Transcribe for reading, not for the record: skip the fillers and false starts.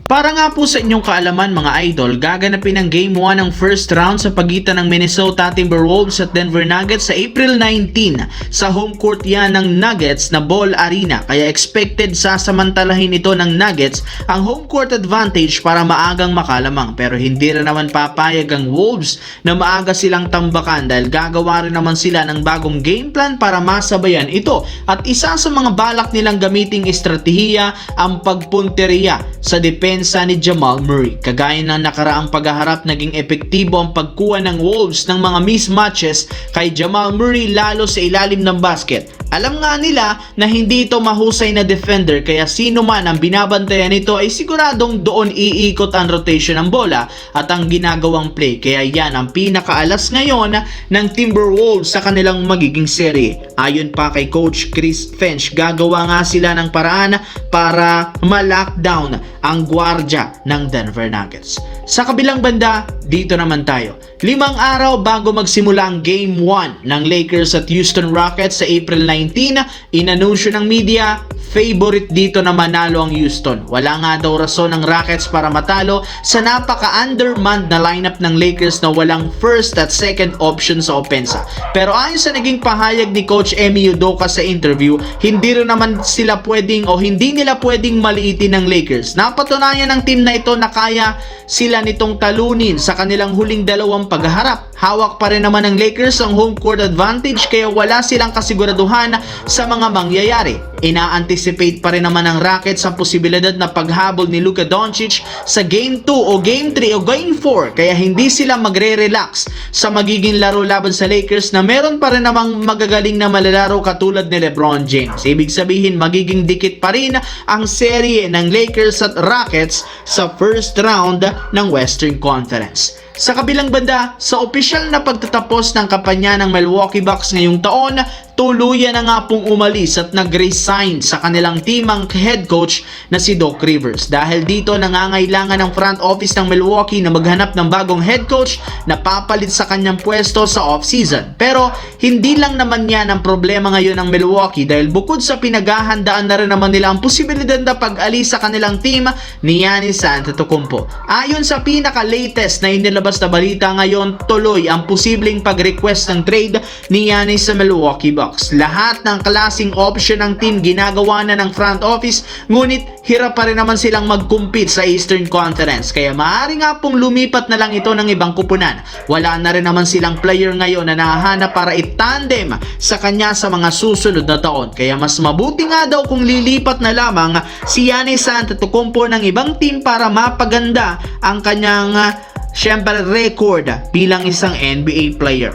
Para nga po sa inyong kaalaman mga idol, gaganapin ang Game 1 ng first round sa pagitan ng Minnesota Timberwolves at Denver Nuggets sa April 19 sa home court yan ng Nuggets na Ball Arena. Kaya expected sasamantalahin ito ng Nuggets ang home court advantage para maagang makalamang. Pero hindi rin naman papayag ang Wolves na maaga silang tambakan dahil gagawa rin naman sila ng bagong game plan para masabayan ito. At isa sa mga balak nilang gamiting estratehiya ang pagpunteriya sa depensa ni Jamal Murray. Kagaya ng nakaraang paghaharap, naging epektibo ang pagkuha ng Wolves ng mga mismatches kay Jamal Murray lalo sa ilalim ng basket. Alam nga nila na hindi ito mahusay na defender kaya sino man ang binabantayan nito ay siguradong doon iikot ang rotation ng bola at ang ginagawang play. Kaya yan ang pinakaalas ngayon ng Timberwolves sa kanilang magiging serye. Ayon pa kay Coach Chris Finch, gagawa nga sila ng paraan para ma-lockdown ang gwardya ng Denver Nuggets. Sa kabilang banda, dito naman tayo. 5 araw bago magsimula ang Game 1 ng Lakers at Houston Rockets sa April 19, inanunsyo ng media, favorite dito na manalo ang Houston. Wala nga daw rason ng Rockets para matalo sa napaka-undermanned na lineup ng Lakers na walang first at second option sa opensa. Pero ayon sa naging pahayag ni Coach Emi Udoka sa interview, hindi rin naman sila pwedeng o hindi nila pwedeng maliitin ng Lakers. Napatunayan ng team na ito na kaya sila nitong talunin sa kanilang huling dalawang pagharap. Hawak pa rin naman ng Lakers ang home court advantage kaya wala silang kasiguraduhan sa mga mangyayari. Ina-anticipate pa rin naman ng Rockets ang posibilidad na paghabol ni Luka Doncic sa Game 2 o Game 3 o Game 4 kaya hindi sila magre-relax sa magiging laro laban sa Lakers na meron pa rin namang magagaling na malalaro katulad ni LeBron James. Ibig sabihin magiging dikit pa rin ang serye ng Lakers at Rockets sa first round ng Western Conference. Sa kabilang banda, sa opisyal na pagtatapos ng kampanya ng Milwaukee Bucks ngayong taon, tuluyan na nga pong umalis at nag-resign sa kanilang team ang head coach na si Doc Rivers. Dahil dito nangangailangan ng front office ng Milwaukee na maghanap ng bagong head coach na papalit sa kanyang pwesto sa off-season. Pero hindi lang naman yan ang problema ngayon ng Milwaukee dahil bukod sa pinaghahandaan na rin naman nila ang posibilidad na pag-alis sa kanilang team ni Giannis Antetokounmpo. Ayon sa pinaka-latest na inilabas na balita ngayon, tuloy ang posibleng pag-request ng trade ni Giannis sa Milwaukee Bucks. Lahat ng klaseng option ng team ginagawa na ng front office, ngunit hirap pa rin naman silang mag-compete sa Eastern Conference. Kaya maaari nga pong lumipat na lang ito ng ibang kupunan. Wala na rin naman silang player ngayon na nahahanap para itandem sa kanya sa mga susunod na taon. Kaya mas mabuti nga daw kung lilipat na lamang si Giannis Antetokounmpo ng ibang team para mapaganda ang kanyang syempre record bilang isang NBA player.